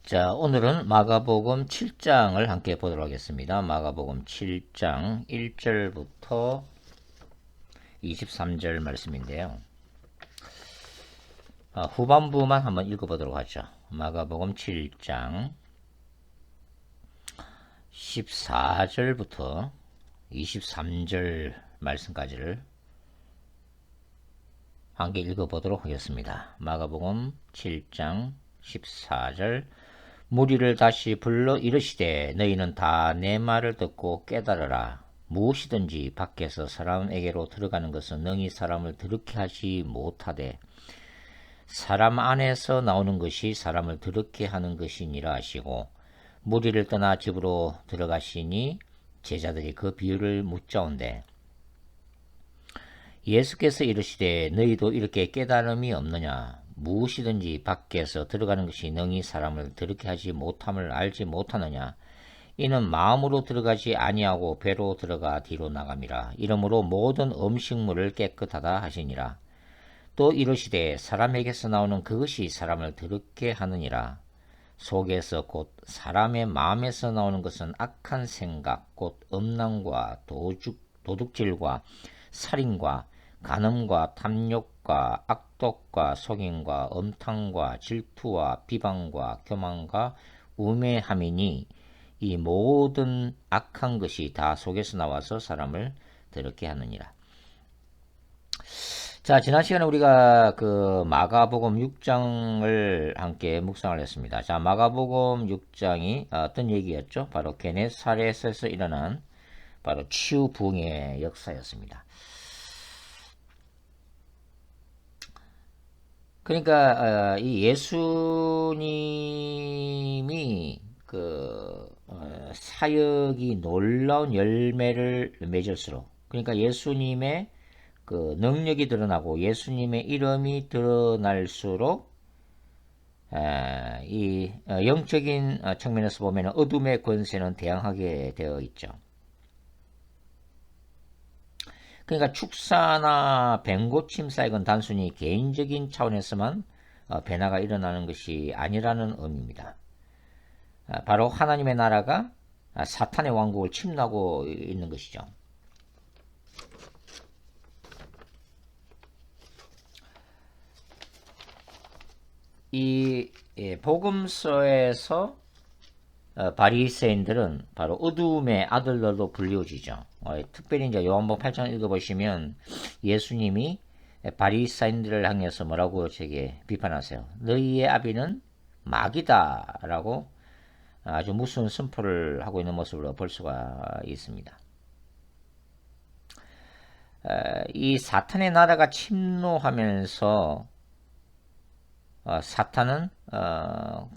자, 오늘은 마가복음 7장을 함께 보도록 하겠습니다. 마가복음 7장 1절부터 23절 말씀인데요. 후반부만 한번 읽어보도록 하죠. 마가복음 7장 14절부터 23절 말씀까지를 함께 읽어보도록 하겠습니다. 마가복음 7장 14절 무리를 다시 불러 이르시되 너희는 다 내 말을 듣고 깨달으라. 무엇이든지 밖에서 사람에게로 들어가는 것은 능히 사람을 더럽게 하지 못하되 사람 안에서 나오는 것이 사람을 더럽게 하는 것이니라 하시고 무리를 떠나 집으로 들어가시니 제자들이 그 비유를 묻자온대 예수께서 이르시되 너희도 이렇게 깨달음이 없느냐 무엇이든지 밖에서 들어가는 것이 능히 사람을 더럽게 하지 못함을 알지 못하느냐 이는 마음으로 들어가지 아니하고 배로 들어가 뒤로 나감이라 이러므로 모든 음식물을 깨끗하다 하시니라 또 이르시되 사람에게서 나오는 그것이 사람을 더럽게 하느니라 속에서 곧 사람의 마음에서 나오는 것은 악한 생각 곧 음란과 도둑질과 살인과 간음과 탐욕과 악독과 속임과 음탕과 질투와 비방과 교만과 우매함이니 이 모든 악한 것이 다 속에서 나와서 사람을 더럽게 하느니라. 자, 지난 시간에 우리가 그 마가복음 6장을 함께 묵상을 했습니다. 자, 마가복음 6장이 어떤 얘기였죠? 바로 게네사렛에서 일어난 바로 치유 부흥의 역사였습니다. 그러니까 이 예수님이 그 사역이 놀라운 열매를 맺을수록 그러니까 예수님의 그 능력이 드러나고 예수님의 이름이 드러날수록 이 영적인 측면에서 보면 어둠의 권세는 대항하게 되어 있죠. 그러니까 축사나 뱀고침 사역은 단순히 개인적인 차원에서만 변화가 일어나는 것이 아니라는 의미입니다. 바로 하나님의 나라가 사탄의 왕국을 침노하고 있는 것이죠. 이 복음서에서 바리새인들은 바로 어둠의 아들들로 불리워지죠. 특별히 이제 요한복음 8장 읽어보시면 예수님이 바리새인들을 향해서 뭐라고 저게 비판하세요. 너희의 아비는 마귀다라고 아주 무서운 선포를 하고 있는 모습을 볼 수가 있습니다. 이 사탄의 나라가 침노하면서 사탄은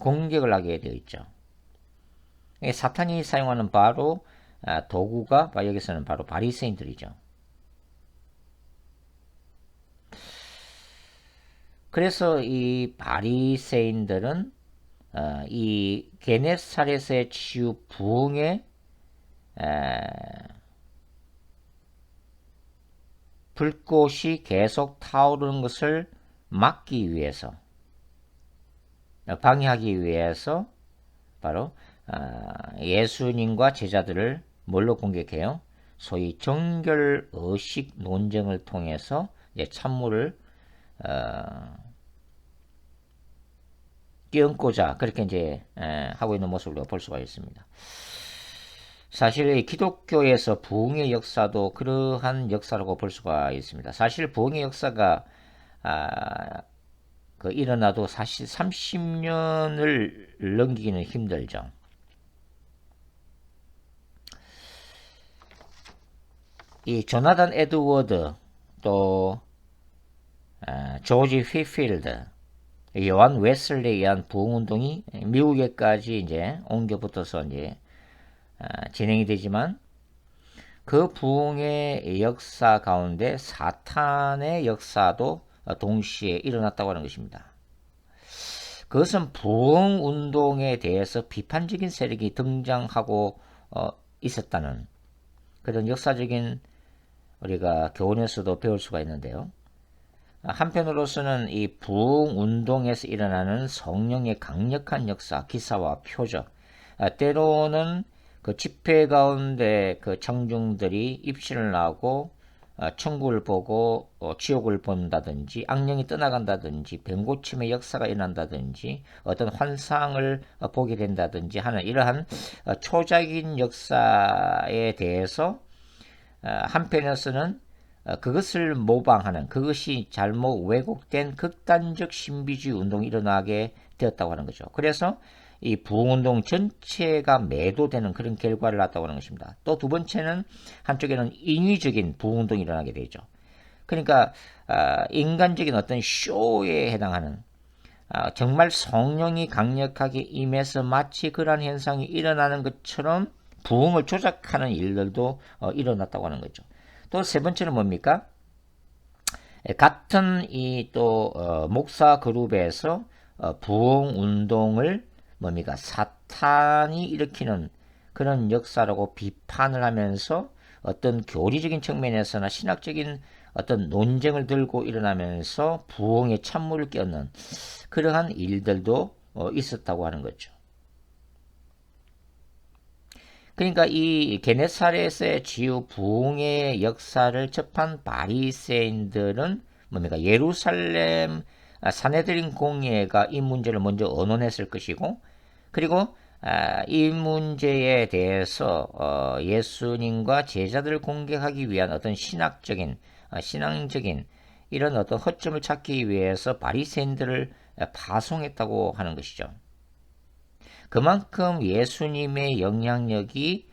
공격을 하게 되어 있죠. 사탄이 사용하는 바로 도구가 여기서는 바로 바리새인들이죠. 그래서 이 바리새인들은 이 게네사렛의 치유 부흥에 불꽃이 계속 타오르는 것을 막기 위해서 방해하기 위해서 바로 예수님과 제자들을 뭘로 공격해요? 소위 정결의식 논쟁을 통해서 찬물을 끼얹고자 그렇게 이제 하고 있는 모습을 볼 수가 있습니다. 사실 기독교에서 부흥의 역사도 그러한 역사라고 볼 수가 있습니다. 사실 부흥의 역사가 일어나도 사실 30년을 넘기기는 힘들죠. 이 조나단 에드워드 또 조지 휘필드 요한 웨슬리에 의한 부흥운동이 미국에까지 이제 옮겨 붙어서 이제 진행이 되지만 그 부흥의 역사 가운데 사탄의 역사도 동시에 일어났다고 하는 것입니다. 그것은 부흥운동에 대해서 비판적인 세력이 등장하고 있었다는 그런 역사적인 우리가 교훈에서도 배울 수가 있는데요. 한편으로서는 이 부흥 운동에서 일어나는 성령의 강력한 역사, 기사와 표적, 때로는 그 집회 가운데 그 청중들이 입신을 하고 천국을 보고 지옥을 본다든지 악령이 떠나간다든지 병고침의 역사가 일어난다든지 어떤 환상을 보게 된다든지 하는 이러한 초자적인 역사에 대해서 한편에서는 그것을 모방하는, 그것이 잘못 왜곡된 극단적 신비주의 운동이 일어나게 되었다고 하는 거죠. 그래서 이 부흥운동 전체가 매도되는 그런 결과를 낳았다고 하는 것입니다. 또 두 번째는 한쪽에는 인위적인 부흥운동이 일어나게 되죠. 그러니까 인간적인 어떤 쇼에 해당하는, 정말 성령이 강력하게 임해서 마치 그러한 현상이 일어나는 것처럼 부흥을 조작하는 일들도 일어났다고 하는 거죠. 또 세 번째는 뭡니까? 같은 이 또 목사 그룹에서 부흥 운동을 뭡니까? 사탄이 일으키는 그런 역사라고 비판을 하면서 어떤 교리적인 측면에서나 신학적인 어떤 논쟁을 들고 일어나면서 부흥의 찬물을 끼얹는 그러한 일들도 있었다고 하는 거죠. 그러니까 이 게네사렛의 지유 부흥의 역사를 접한 바리새인들은 뭡니까? 예루살렘 사내들인 공예가 이 문제를 먼저 언론했을 것이고, 그리고 이 문제에 대해서 예수님과 제자들을 공격하기 위한 어떤 신앙적인 이런 어떤 허점을 찾기 위해서 바리새인들을 파송했다고 하는 것이죠. 그만큼 예수님의 영향력이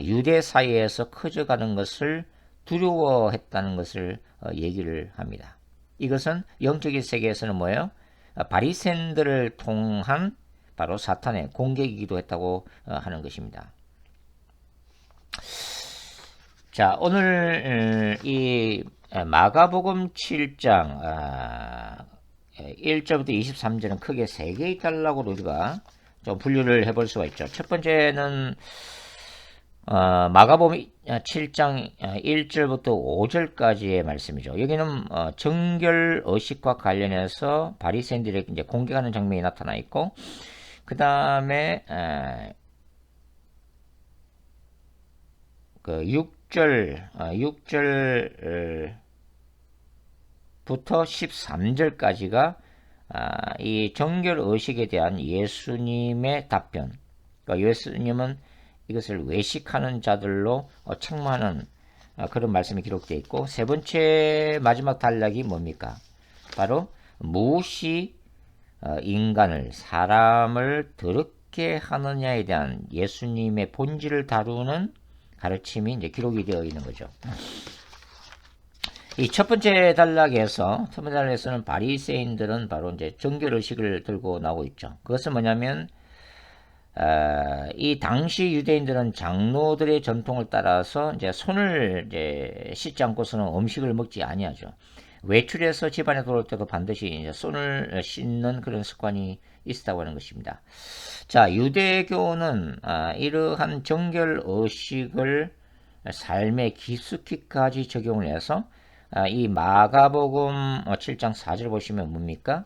유대 사회에서 커져가는 것을 두려워했다는 것을 얘기를 합니다. 이것은 영적인 세계에서는 뭐예요? 바리새인들을 통한 바로 사탄의 공격이기도 했다고 하는 것입니다. 자, 오늘 이 마가복음 7장 1절부터 23절은 크게 세 개의 단락으로 우리가 좀 분류를 해볼 수가 있죠. 첫 번째는 마가복음 7장 1절부터 5절까지의 말씀이죠. 여기는 정결 의식과 관련해서 바리새인들에게 이제 공격하는 장면이 나타나 있고, 그 다음에 그 6절부터 13절까지가 이 정결 의식에 대한 예수님의 답변. 그러니까 예수님은 이것을 외식하는 자들로 책망하는 그런 말씀이 기록되어 있고, 세 번째 마지막 단락이 뭡니까? 바로 무엇이 인간을, 사람을 더럽게 하느냐에 대한 예수님의 본질을 다루는 가르침이 이제 기록이 되어 있는 거죠. 이 첫 번째 단락에서는 바리새인들은 바로 이제 정결의식을 들고 나오고 있죠. 그것은 뭐냐면 이 당시 유대인들은 장로들의 전통을 따라서 이제 손을 이제 씻지 않고서는 음식을 먹지 아니하죠. 외출해서 집안에 들어올 때도 반드시 이제 손을 씻는 그런 습관이 있었다고 하는 것입니다. 자, 유대교는 이러한 정결 의식을 삶에 깊숙이까지 적용을 해서 이 마가복음 7장 4절 보시면 뭡니까?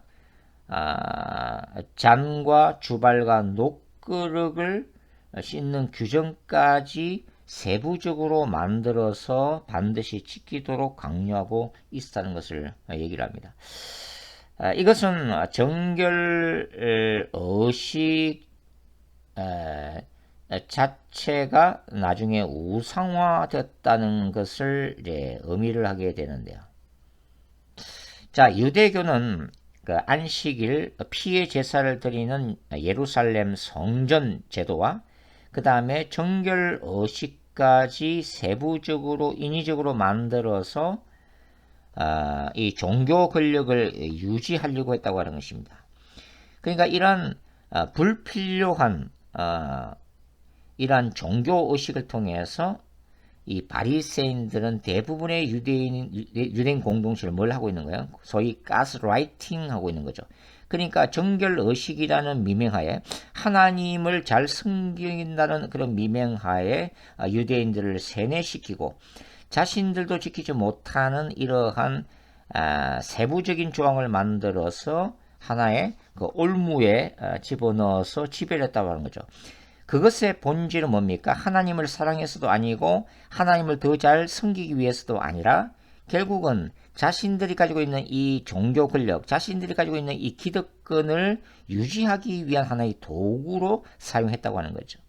잔과 주발과 녹그릇을 씻는 규정까지 세부적으로 만들어서 반드시 지키도록 강요하고 있다는 것을 얘기를 합니다. 이것은 정결 의식 자체가 나중에 우상화됐다는 것을 이제 의미를 하게 되는데요. 자, 유대교는 그 안식일 피의 제사를 드리는 예루살렘 성전 제도와 그 다음에 정결 의식까지 세부적으로 인위적으로 만들어서 이 종교 권력을 유지하려고 했다고 하는 것입니다. 그러니까 이런 불필요한 이러한 종교 의식을 통해서 이 바리새인들은 대부분의 유대인 공동체를 뭘 하고 있는 거예요? 소위 가스라이팅 하고 있는 거죠. 그러니까 정결 의식이라는 미명하에 하나님을 잘 섬긴다는 그런 미명하에 유대인들을 세뇌시키고 자신들도 지키지 못하는 이러한 세부적인 조항을 만들어서 하나의 그 올무에 집어넣어서 지배했다고 하는 거죠. 그것의 본질은 뭡니까? 하나님을 사랑해서도 아니고 하나님을 더 잘 섬기기 위해서도 아니라 결국은 자신들이 가지고 있는 이 종교 권력, 자신들이 가지고 있는 이 기득권을 유지하기 위한 하나의 도구로 사용했다고 하는 거죠.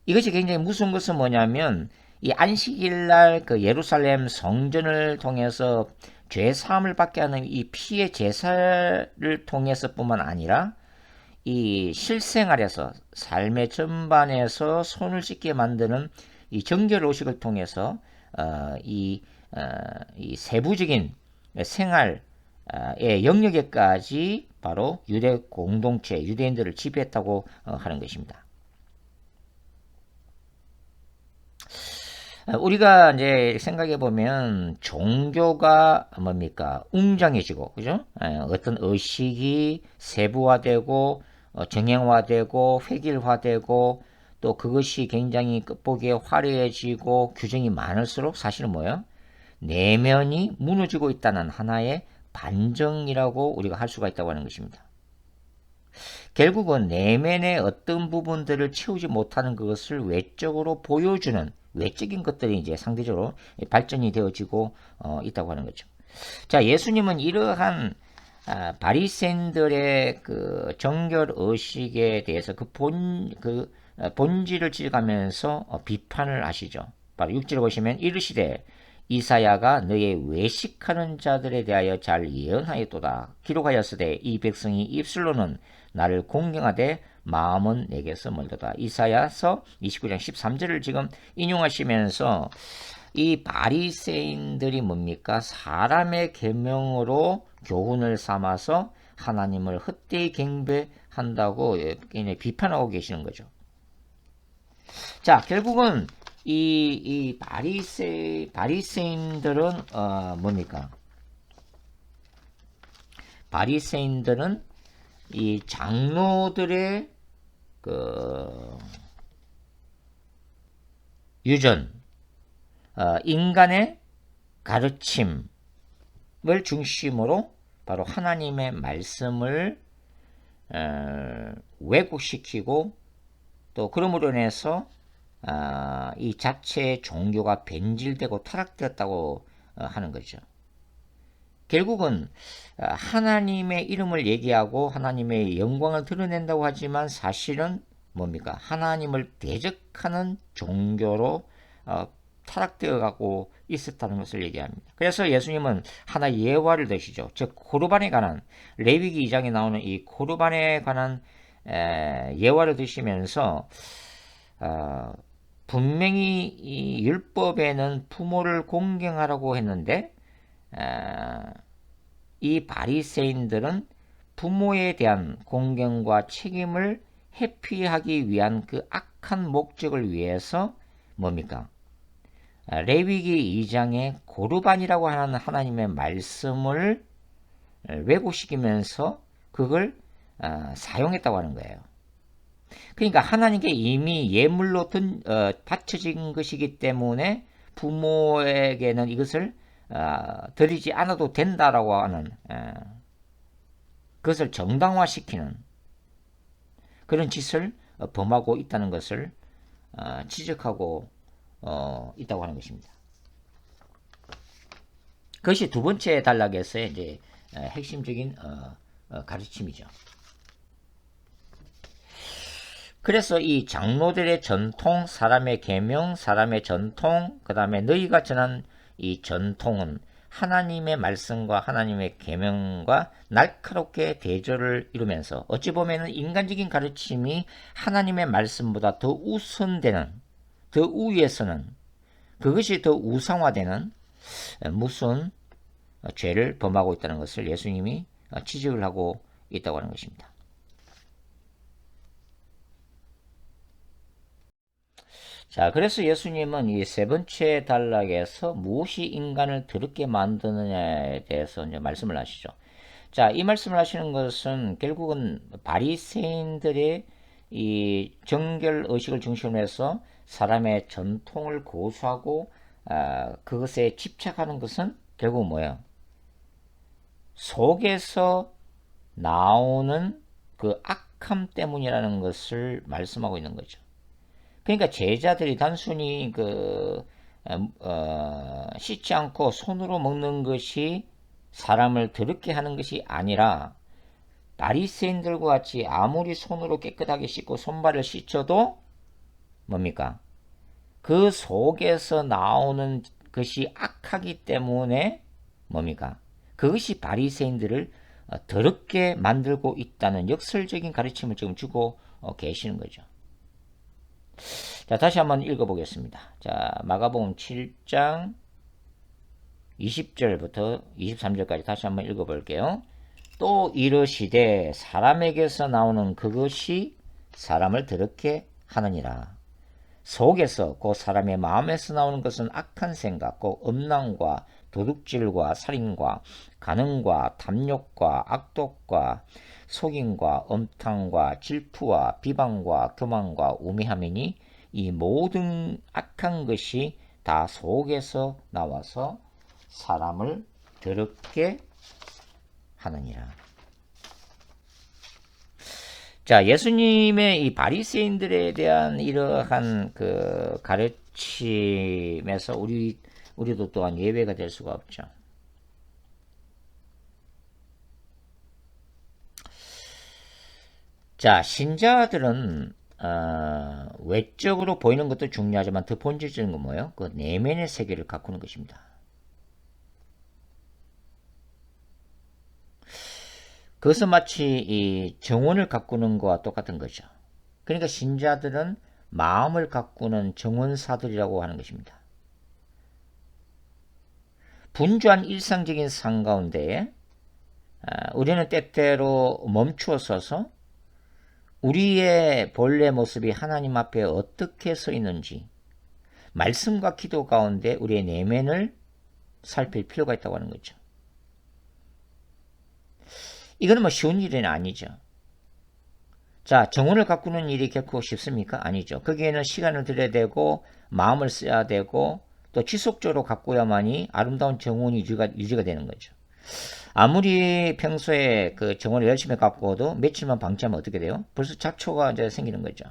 이것이 굉장히 무서운 것은 뭐냐면 이 안식일 날 그 예루살렘 성전을 통해서 죄 사함을 받게 하는 이 피의 제사를 통해서뿐만 아니라 이 실생활에서 삶의 전반에서 손을 씻게 만드는 이 정결 의식을 통해서 이 세부적인 생활의 영역에까지 바로 유대 공동체, 유대인들을 지배했다고 하는 것입니다. 우리가 이제 생각해 보면 종교가 뭡니까? 웅장해지고, 그죠? 어떤 의식이 세부화되고, 정형화되고, 획일화되고, 또 그것이 굉장히 끝보기에 화려해지고, 규정이 많을수록 사실은 뭐예요? 내면이 무너지고 있다는 하나의 반증이라고 우리가 할 수가 있다고 하는 것입니다. 결국은 내면의 어떤 부분들을 채우지 못하는 것을 외적으로 보여주는 외적인 것들이 이제 상대적으로 발전이 되어지고 있다고 하는 거죠. 자, 예수님은 이러한 바리새인들의 그 정결 의식에 대해서 그 본질을 찔가면서 비판을 하시죠. 바로 6절에 보시면 이르시되 이사야가 너의 외식하는 자들에 대하여 잘 예언하였도다. 기록하였으되 이 백성이 입술로는 나를 공경하되 마음은 내게서 멀도다. 이사야서 29장 13절을 지금 인용하시면서 이 바리새인들이 뭡니까? 사람의 계명으로 교훈을 삼아서 하나님을 헛되이 경배한다고 비판하고 계시는 거죠. 자, 결국은 이 바리새인들은 뭡니까? 바리새인들은 이 장로들의 그 유전, 인간의 가르침을 중심으로 바로 하나님의 말씀을 왜곡시키고 또 그러므로 인해서 이 자체의 종교가 변질되고 타락되었다고 하는 거죠. 결국은 하나님의 이름을 얘기하고 하나님의 영광을 드러낸다고 하지만 사실은 뭡니까? 하나님을 대적하는 종교로 타락되어 가고 있었다는 것을 얘기합니다. 그래서 예수님은 하나 예화를 드시죠. 즉 코르반에 관한 레위기 2장에 나오는 이 코르반에 관한 예화를 드시면서 분명히 이 율법에는 부모를 공경하라고 했는데 이 바리새인들은 부모에 대한 공경과 책임을 회피하기 위한 그 악한 목적을 위해서 뭡니까? 레위기 2장의 고르반이라고 하는 하나님의 말씀을 왜곡시키면서 그걸 사용했다고 하는 거예요. 그러니까 하나님께 이미 예물로 바쳐진 것이기 때문에 부모에게는 이것을 드리지 않아도 된다라고 하는 그것을 정당화시키는 그런 짓을 범하고 있다는 것을 지적하고 있다고 하는 것입니다. 그것이 두 번째 단락에서의 이제 핵심적인 가르침이죠. 그래서 이 장로들의 전통, 사람의 계명, 사람의 전통, 그 다음에 너희가 전한 이 전통은 하나님의 말씀과 하나님의 계명과 날카롭게 대조를 이루면서 어찌 보면 인간적인 가르침이 하나님의 말씀보다 더 우선되는, 더 우위에서는 그것이 더 우상화되는 무슨 죄를 범하고 있다는 것을 예수님이 지적을 하고 있다고 하는 것입니다. 자, 그래서 예수님은 이 세 번째 단락에서 무엇이 인간을 더럽게 만드느냐에 대해서 이제 말씀을 하시죠. 자, 이 말씀을 하시는 것은 결국은 바리새인들의 이 정결 의식을 중심으로 해서 사람의 전통을 고수하고 그것에 집착하는 것은 결국 뭐예요? 속에서 나오는 그 악함 때문이라는 것을 말씀하고 있는 거죠. 그러니까 제자들이 단순히 씻지 않고 손으로 먹는 것이 사람을 더럽게 하는 것이 아니라 바리새인들과 같이 아무리 손으로 깨끗하게 씻고 손발을 씻어도 뭡니까? 그 속에서 나오는 것이 악하기 때문에 뭡니까? 그것이 바리새인들을 더럽게 만들고 있다는 역설적인 가르침을 지금 주고 계시는 거죠. 자, 다시 한번 읽어보겠습니다. 자, 마가복음 7장 20절부터 23절까지 다시 한번 읽어볼게요. 또 이르시되 사람에게서 나오는 그것이 사람을 더럽게 하느니라. 속에서 그 사람의 마음에서 나오는 것은 악한 생각, 곧 음란과 도둑질과 살인과 간음과 탐욕과 악독과 속임과 엄탕과 질투와 비방과 교만과 우매함이니 이 모든 악한 것이 다 속에서 나와서 사람을 더럽게 하느니라. 자, 예수님의 이 바리새인들에 대한 이러한 그 가르침에서 우리도 또한 예외가 될 수가 없죠. 자, 신자들은 외적으로 보이는 것도 중요하지만 더 본질적인 건 뭐예요? 그 내면의 세계를 가꾸는 것입니다. 그것은 마치 이 정원을 가꾸는 것과 똑같은 거죠. 그러니까 신자들은 마음을 가꾸는 정원사들이라고 하는 것입니다. 분주한 일상적인 삶 가운데 우리는 때때로 멈추어 서서 우리의 본래 모습이 하나님 앞에 어떻게 서 있는지 말씀과 기도 가운데 우리의 내면을 살필 필요가 있다고 하는 거죠. 이거는 뭐 쉬운 일은 아니죠. 자, 정원을 가꾸는 일이 결코 쉽습니까? 아니죠. 거기에는 시간을 들여야 되고 마음을 써야 되고 또 지속적으로 가꾸어야만이 아름다운 정원이 유지가 되는 거죠. 아무리 평소에 그 정원을 열심히 가꾸어도 며칠만 방치하면 어떻게 돼요? 벌써 잡초가 이제 생기는 거죠.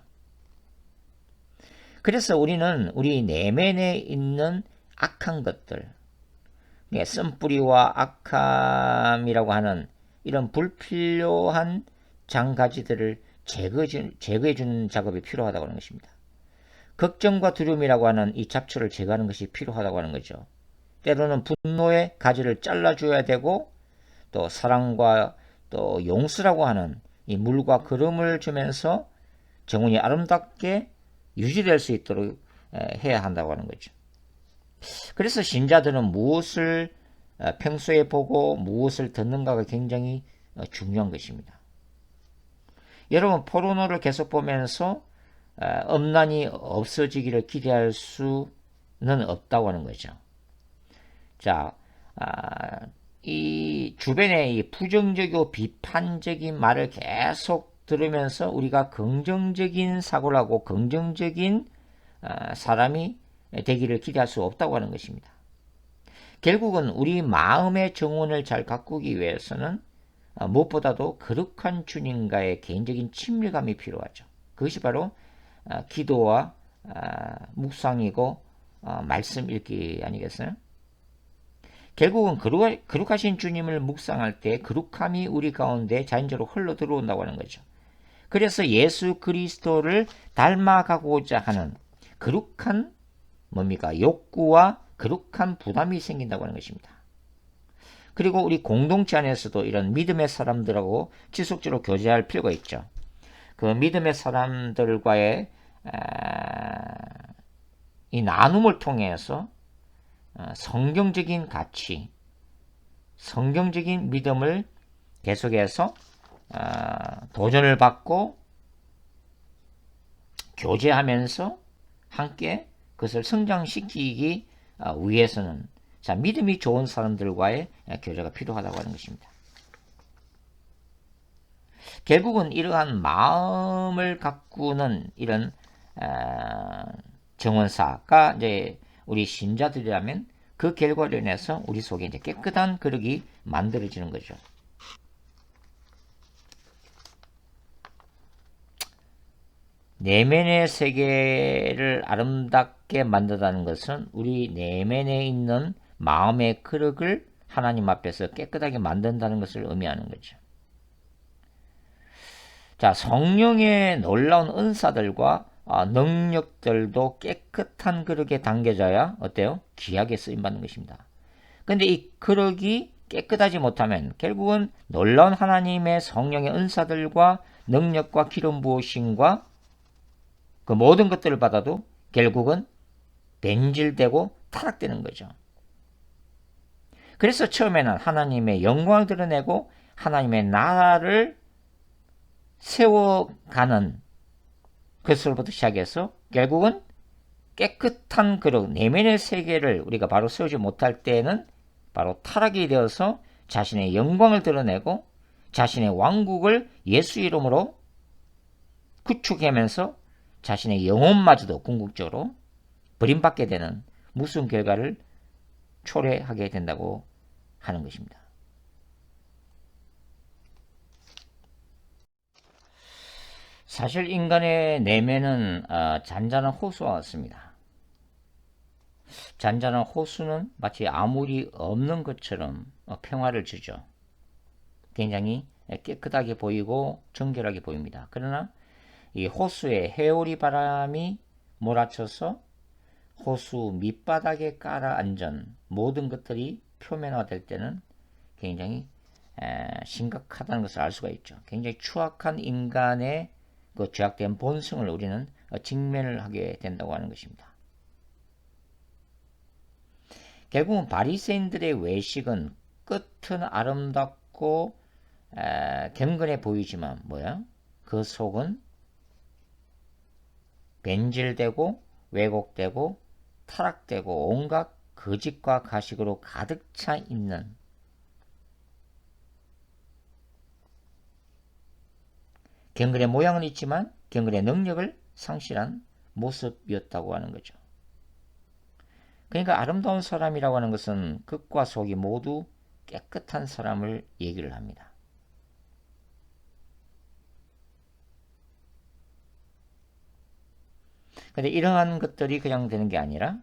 그래서 우리는 우리 내면에 있는 악한 것들, 쓴뿌리와 악함이라고 하는 이런 불필요한 장가지들을 제거해 주는 작업이 필요하다고 하는 것입니다. 걱정과 두려움이라고 하는 이 잡초를 제거하는 것이 필요하다고 하는 거죠. 때로는 분노의 가지를 잘라줘야 되고 또 사랑과 또 용서라고 하는 이 물과 거름을 주면서 정원이 아름답게 유지될 수 있도록 해야 한다고 하는 거죠. 그래서 신자들은 무엇을 평소에 보고 무엇을 듣는가가 굉장히 중요한 것입니다. 여러분, 포르노를 계속 보면서 음란이 없어지기를 기대할 수는 없다고 하는 거죠. 자, 이 주변의 이 부정적이고 비판적인 말을 계속 들으면서 우리가 긍정적인 사고를 하고 긍정적인 사람이 되기를 기대할 수 없다고 하는 것입니다. 결국은 우리 마음의 정원을 잘 가꾸기 위해서는 무엇보다도 거룩한 주님과의 개인적인 친밀감이 필요하죠. 그것이 바로 기도와 묵상이고 말씀 읽기 아니겠어요? 결국은 거룩하신 주님을 묵상할 때 거룩함이 우리 가운데 자연적으로 흘러 들어온다고 하는 거죠. 그래서 예수 그리스도를 닮아가고자 하는 거룩한 뭡니까? 욕구와 거룩한 부담이 생긴다고 하는 것입니다. 그리고 우리 공동체 안에서도 이런 믿음의 사람들하고 지속적으로 교제할 필요가 있죠. 그 믿음의 사람들과의 이 나눔을 통해서 성경적인 가치, 성경적인 믿음을 계속해서 도전을 받고 교제하면서 함께 그것을 성장시키기 위해서는 자, 믿음이 좋은 사람들과의 교제가 필요하다고 하는 것입니다. 결국은 이러한 마음을 가꾸는 이런 정원사가 이제 우리 신자들이라면 그 결과로 인해서 우리 속에 이제 깨끗한 그릇이 만들어지는 거죠. 내면의 세계를 아름답게 만든다는 것은 우리 내면에 있는 마음의 그릇을 하나님 앞에서 깨끗하게 만든다는 것을 의미하는 거죠. 자, 성령의 놀라운 은사들과 능력들도 깨끗한 그릇에 담겨져야 어때요? 귀하게 쓰임받는 것입니다. 근데 이 그릇이 깨끗하지 못하면 결국은 놀라운 하나님의 성령의 은사들과 능력과 기름 부으심과 그 모든 것들을 받아도 결국은 변질되고 타락되는 거죠. 그래서 처음에는 하나님의 영광을 드러내고 하나님의 나라를 세워가는 것으로부터 시작해서 결국은 깨끗한 그릇, 내면의 세계를 우리가 바로 세우지 못할 때에는 바로 타락이 되어서 자신의 영광을 드러내고 자신의 왕국을 예수 이름으로 구축하면서 자신의 영혼마저도 궁극적으로 버림받게 되는 무슨 결과를 초래하게 된다고 하는 것입니다. 사실 인간의 내면은 잔잔한 호수와 같습니다. 잔잔한 호수는 마치 아무리 없는 것처럼 평화를 주죠. 굉장히 깨끗하게 보이고 정결하게 보입니다. 그러나 이 호수에 해오리 바람이 몰아쳐서 호수 밑바닥에 깔아앉은 모든 것들이 표면화될 때는 굉장히 심각하다는 것을 알 수가 있죠. 굉장히 추악한 인간의 그 죄악된 본성을 우리는 직면을 하게 된다고 하는 것입니다. 결국은 바리새인들의 외식은 끝은 아름답고 경건해 보이지만 그 속은 변질되고 왜곡되고 타락되고 온갖 거짓과 가식으로 가득 차 있는 경건의 모양은 있지만 경건의 능력을 상실한 모습이었다고 하는 거죠. 그러니까 아름다운 사람이라고 하는 것은 끝과 속이 모두 깨끗한 사람을 얘기를 합니다. 근데 이러한 것들이 그냥 되는 게 아니라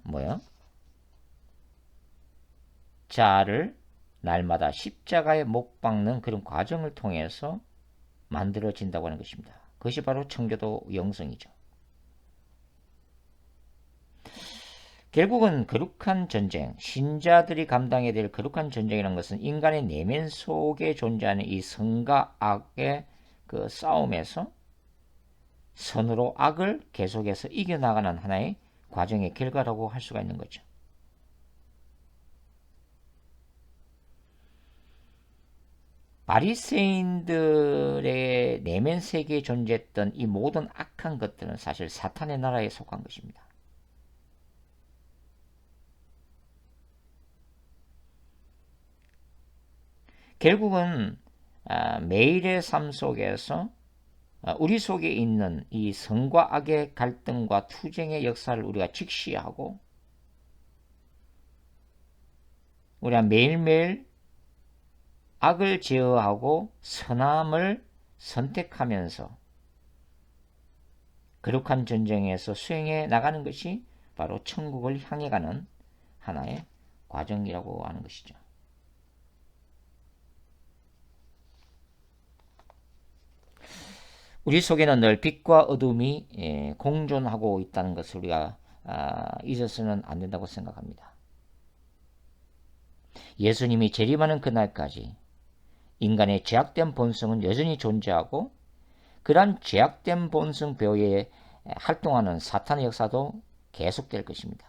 자아를 날마다 십자가에 못 박는 그런 과정을 통해서 만들어진다고 하는 것입니다. 그것이 바로 청교도 영성이죠. 결국은 거룩한 전쟁, 신자들이 감당해야 될 거룩한 전쟁이라는 것은 인간의 내면 속에 존재하는 이 선과 악의 그 싸움에서 선으로 악을 계속해서 이겨나가는 하나의 과정의 결과라고 할 수가 있는 거죠. 바리새인들의 내면 세계에 존재했던 이 모든 악한 것들은 사실 사탄의 나라에 속한 것입니다. 결국은 매일의 삶 속에서 우리 속에 있는 이 선과 악의 갈등과 투쟁의 역사를 우리가 직시하고 우리가 매일매일 악을 제어하고 선함을 선택하면서 거룩한 전쟁에서 수행해 나가는 것이 바로 천국을 향해 가는 하나의 과정이라고 하는 것이죠. 우리 속에는 늘 빛과 어둠이 공존하고 있다는 것을 우리가 잊어서는 안 된다고 생각합니다. 예수님이 재림하는 그날까지 인간의 죄악된 본성은 여전히 존재하고 그러한 죄악된 본성 배후에 활동하는 사탄의 역사도 계속될 것입니다.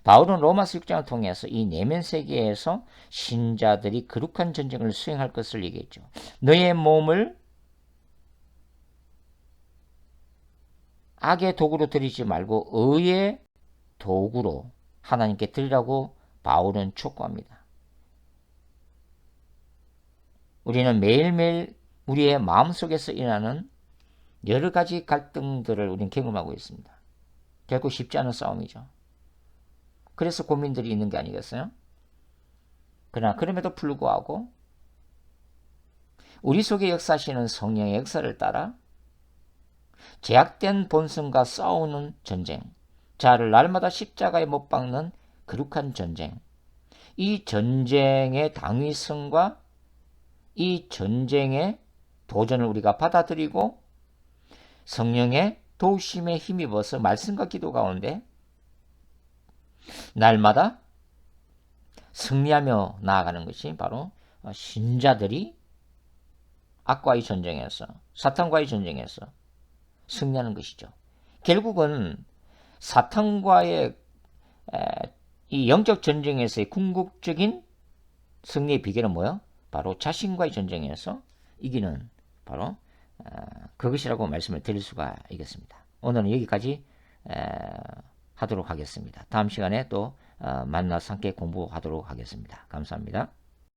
바울은 로마서 6장을 통해서 이 내면 세계에서 신자들이 거룩한 전쟁을 수행할 것을 얘기했죠. 너의 몸을 악의 도구로 드리지 말고 의의 도구로 하나님께 드리라고 바울은 촉구합니다. 우리는 매일매일 우리의 마음속에서 일어나는 여러 가지 갈등들을 우리는 경험하고 있습니다. 결국 쉽지 않은 싸움이죠. 그래서 고민들이 있는 게 아니겠어요? 그러나 그럼에도 불구하고 우리 속에 역사하시는 성령의 역사를 따라 제약된 본성과 싸우는 전쟁, 자아를 날마다 십자가에 못 박는 거룩한 전쟁, 이 전쟁의 당위성과 이 전쟁의 도전을 우리가 받아들이고 성령의 도우심에 힘입어서 말씀과 기도 가운데 날마다 승리하며 나아가는 것이 바로 신자들이 악과의 전쟁에서, 사탄과의 전쟁에서 승리하는 것이죠. 결국은 사탄과의 이 영적 전쟁에서의 궁극적인 승리의 비결은 뭐예요? 바로 자신과의 전쟁에서 이기는 바로 그것이라고 말씀을 드릴 수가 있겠습니다. 오늘은 여기까지 하도록 하겠습니다. 다음 시간에 또 만나서 함께 공부하도록 하겠습니다. 감사합니다.